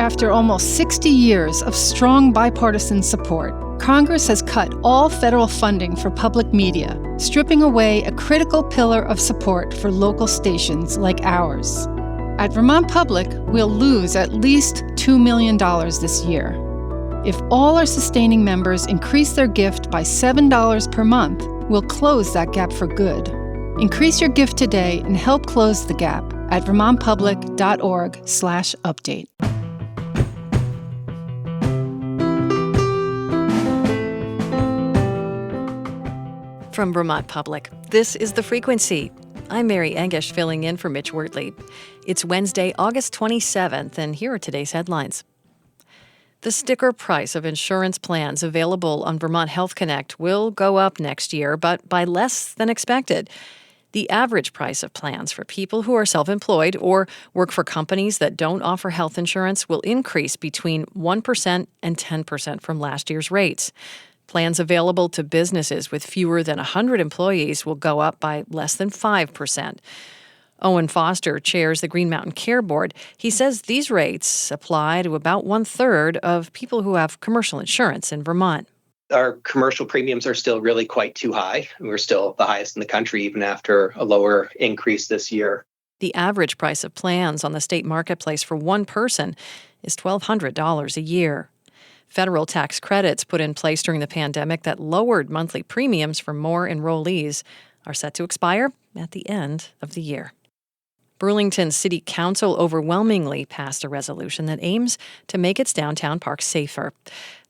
After almost 60 years of strong bipartisan support, Congress has cut all federal funding for public media, stripping away a critical pillar of support for local stations like ours. At Vermont Public, we'll lose at least $2 million this year. If all our sustaining members increase their gift by $7 per month, we'll close that gap for good. Increase your gift today and help close the gap at vermontpublic.org/update. From Vermont Public, this is The Frequency. I'm Mary Engish, filling in for Mitch Wortley. It's Wednesday, August 27th, and here are today's headlines. The sticker price of insurance plans available on Vermont Health Connect will go up next year, but by less than expected. The average price of plans for people who are self-employed or work for companies that don't offer health insurance will increase between 1% and 10% from last year's rates. Plans available to businesses with fewer than 100 employees will go up by less than 5%. Owen Foster chairs the Green Mountain Care Board. He says these rates apply to about one-third of people who have commercial insurance in Vermont. Our commercial premiums are still really quite too high. We're still the highest in the country, even after a lower increase this year. The average price of plans on the state marketplace for one person is $1,200 a year. Federal tax credits put in place during the pandemic that lowered monthly premiums for more enrollees are set to expire at the end of the year. Burlington City Council overwhelmingly passed a resolution that aims to make its downtown park safer.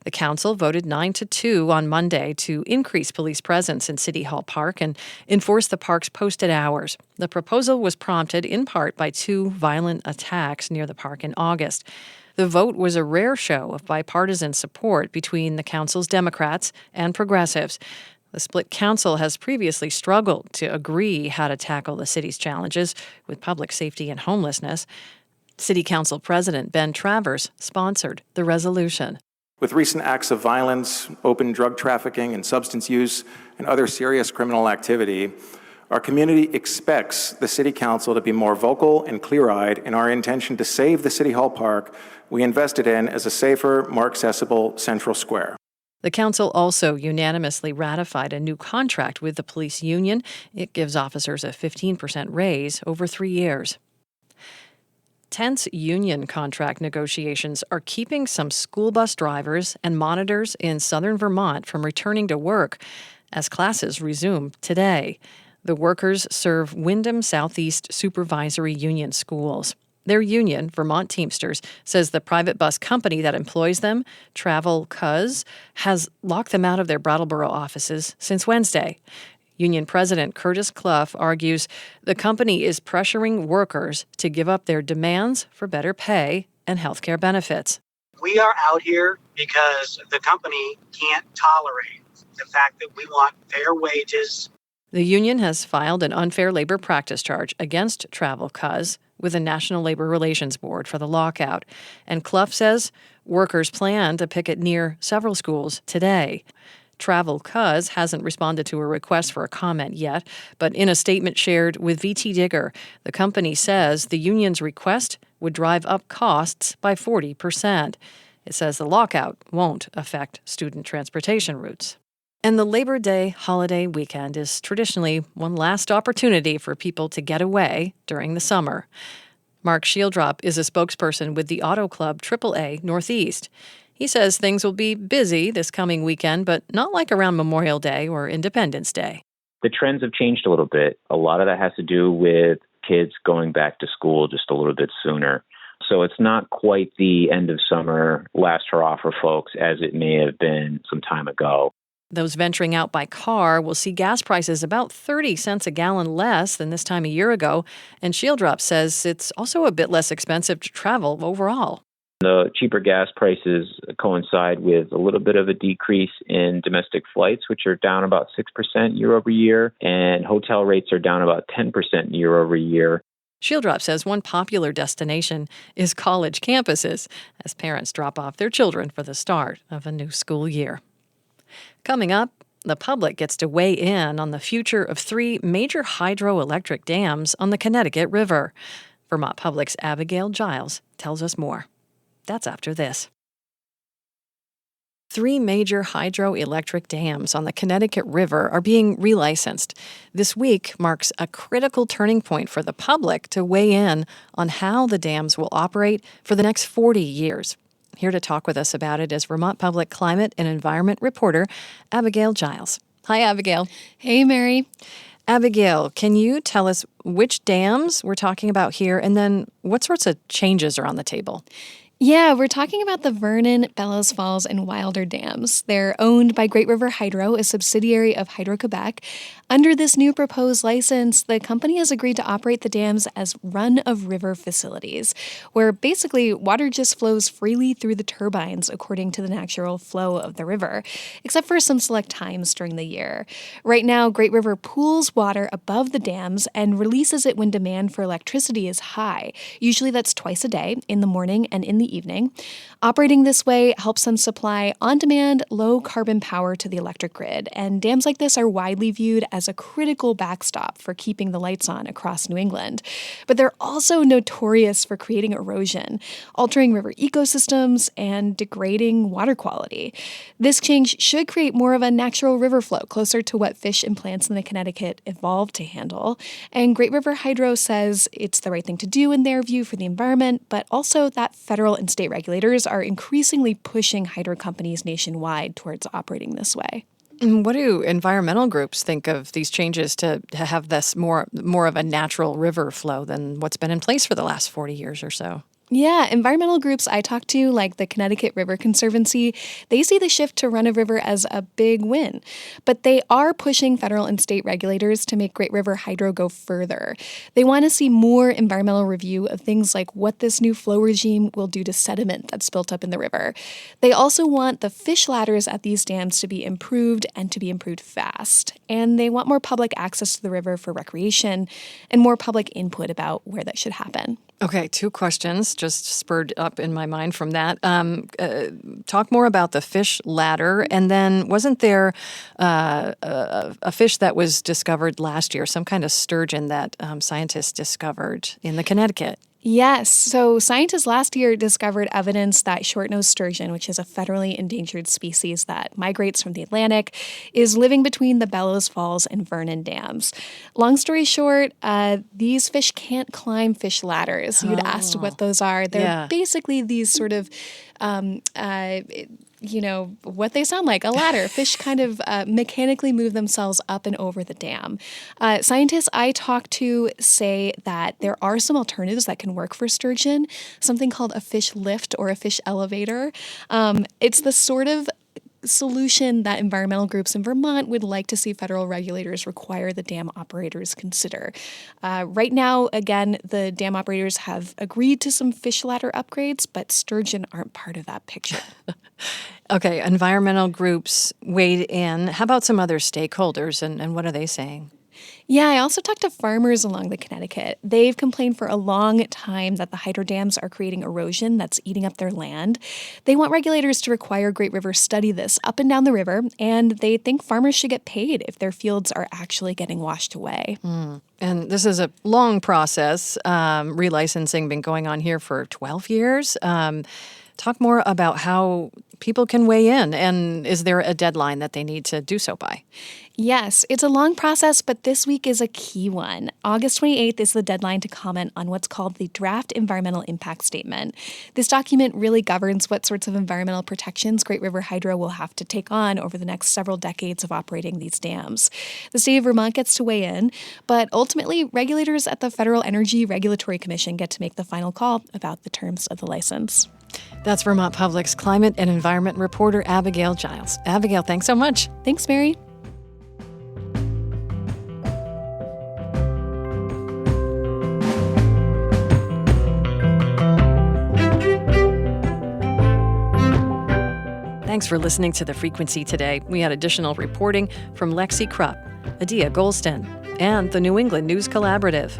The council voted 9-2 on Monday to increase police presence in City Hall Park and enforce the park's posted hours. The proposal was prompted in part by 2 violent attacks near the park in August. The vote was a rare show of bipartisan support between the council's Democrats and progressives. The split council has previously struggled to agree how to tackle the city's challenges with public safety and homelessness. City Council President Ben Travers sponsored the resolution. With recent acts of violence, open drug trafficking and substance use, and other serious criminal activity, our community expects the City Council to be more vocal and clear-eyed in our intention to save the City Hall Park we invested in as a safer, more accessible central square. The council also unanimously ratified a new contract with the police union. It gives officers a 15% raise over 3 years. Tense union contract negotiations are keeping some school bus drivers and monitors in southern Vermont from returning to work as classes resume today. The workers serve Windham Southeast Supervisory Union schools. Their union, Vermont Teamsters, says the private bus company that employs them, Travel Cuz, has locked them out of their Brattleboro offices since Wednesday. Union President Curtis Clough argues the company is pressuring workers to give up their demands for better pay and health care benefits. We are out here because the company can't tolerate the fact that we want fair wages. The union has filed an unfair labor practice charge against Travel Cuz with the National Labor Relations Board for the lockout. And Clough says workers plan to picket near several schools today. Travel Cuz hasn't responded to a request for a comment yet, but in a statement shared with VT Digger, the company says the union's request would drive up costs by 40%. It says the lockout won't affect student transportation routes. And the Labor Day holiday weekend is traditionally one last opportunity for people to get away during the summer. Mark Shieldrop is a spokesperson with the Auto Club AAA Northeast. He says things will be busy this coming weekend, but not like around Memorial Day or Independence Day. The trends have changed a little bit. A lot of that has to do with kids going back to school just a little bit sooner. So it's not quite the end of summer last hurrah for folks as it may have been some time ago. Those venturing out by car will see gas prices about 30 cents a gallon less than this time a year ago, and Shieldrop says it's also a bit less expensive to travel overall. The cheaper gas prices coincide with a little bit of a decrease in domestic flights, which are down about 6% year over year, and hotel rates are down about 10% year over year. Shieldrop says one popular destination is college campuses as parents drop off their children for the start of a new school year. Coming up, the public gets to weigh in on the future of 3 major hydroelectric dams on the Connecticut River. Vermont Public's Abigail Giles tells us more. That's after this. 3 major hydroelectric dams on the Connecticut River are being relicensed. This week marks a critical turning point for the public to weigh in on how the dams will operate for the next 40 years. Here to talk with us about it is Vermont Public Climate and Environment reporter Abigail Giles. Hi, Abigail. Hey, Mary. Abigail, can you tell us which dams we're talking about here, and then what sorts of changes are on the table? Yeah, we're talking about the Vernon, Bellows Falls, and Wilder dams. They're owned by Great River Hydro, a subsidiary of Hydro-Quebec. Under this new proposed license, the company has agreed to operate the dams as run-of-river facilities, where basically water just flows freely through the turbines according to the natural flow of the river, except for some select times during the year. Right now, Great River pools water above the dams and releases it when demand for electricity is high. Usually that's twice a day, in the morning and in the evening. Operating this way helps them supply on-demand, low-carbon power to the electric grid, and dams like this are widely viewed as a critical backstop for keeping the lights on across New England. But they're also notorious for creating erosion, altering river ecosystems, and degrading water quality. This change should create more of a natural river flow, closer to what fish and plants in the Connecticut evolved to handle. And Great River Hydro says it's the right thing to do in their view for the environment, but also that federal and state regulators are increasingly pushing hydro companies nationwide towards operating this way. What do environmental groups think of these changes to have this more of a natural river flow than what's been in place for the last 40 years or so? Yeah, environmental groups I talk to, like the Connecticut River Conservancy, they see the shift to run-of-river as a big win. But they are pushing federal and state regulators to make Great River Hydro go further. They want to see more environmental review of things like what this new flow regime will do to sediment that's built up in the river. They also want the fish ladders at these dams to be improved and to be improved fast. And they want more public access to the river for recreation and more public input about where that should happen. Okay, 2 questions just spurred up in my mind from that. Talk more about the fish ladder, and then wasn't there a fish that was discovered last year, some kind of sturgeon that scientists discovered in the Connecticut? Yes. So scientists last year discovered evidence that short-nosed sturgeon, which is a federally endangered species that migrates from the Atlantic, is living between the Bellows Falls and Vernon dams. Long story short, these fish can't climb fish ladders. You'd asked what those are. They're basically these sort of what they sound like, a ladder. Fish kind of mechanically move themselves up and over the dam. Scientists I talk to say that there are some alternatives that can work for sturgeon, something called a fish lift or a fish elevator. It's the sort of solution that environmental groups in Vermont would like to see federal regulators require the dam operators consider. Right now, again, the dam operators have agreed to some fish ladder upgrades, but sturgeon aren't part of that picture. Okay, environmental groups weighed in. How about some other stakeholders, and what are they saying? Yeah, I also talked to farmers along the Connecticut. They've complained for a long time that the hydro dams are creating erosion that's eating up their land. They want regulators to require Great River study this up and down the river, and they think farmers should get paid if their fields are actually getting washed away. And this is a long process. Relicensing been going on here for 12 years. Talk more about how people can weigh in, and is there a deadline that they need to do so by? Yes, it's a long process, but this week is a key one. August 28th is the deadline to comment on what's called the Draft Environmental Impact Statement. This document really governs what sorts of environmental protections Great River Hydro will have to take on over the next several decades of operating these dams. The state of Vermont gets to weigh in, but ultimately, regulators at the Federal Energy Regulatory Commission get to make the final call about the terms of the license. That's Vermont Public's climate and environment reporter Abigail Giles. Abigail, thanks so much. Thanks, Mary. Thanks for listening to The Frequency today. We had additional reporting from Lexi Krupp, Adia Golston, and the New England News Collaborative.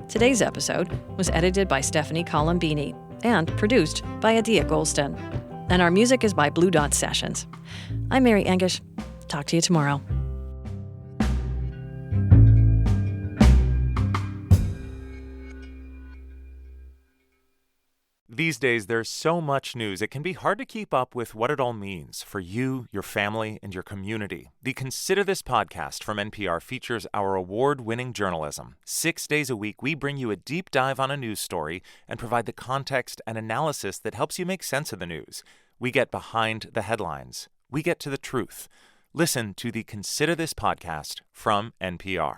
Today's episode was edited by Stephanie Colombini and produced by Adia Golston. And our music is by Blue Dot Sessions. I'm Mary Engish. Talk to you tomorrow. These days, there's so much news, it can be hard to keep up with what it all means for you, your family, and your community. The Consider This podcast from NPR features our award-winning journalism. 6 days a week, we bring you a deep dive on a news story and provide the context and analysis that helps you make sense of the news. We get behind the headlines. We get to the truth. Listen to the Consider This podcast from NPR.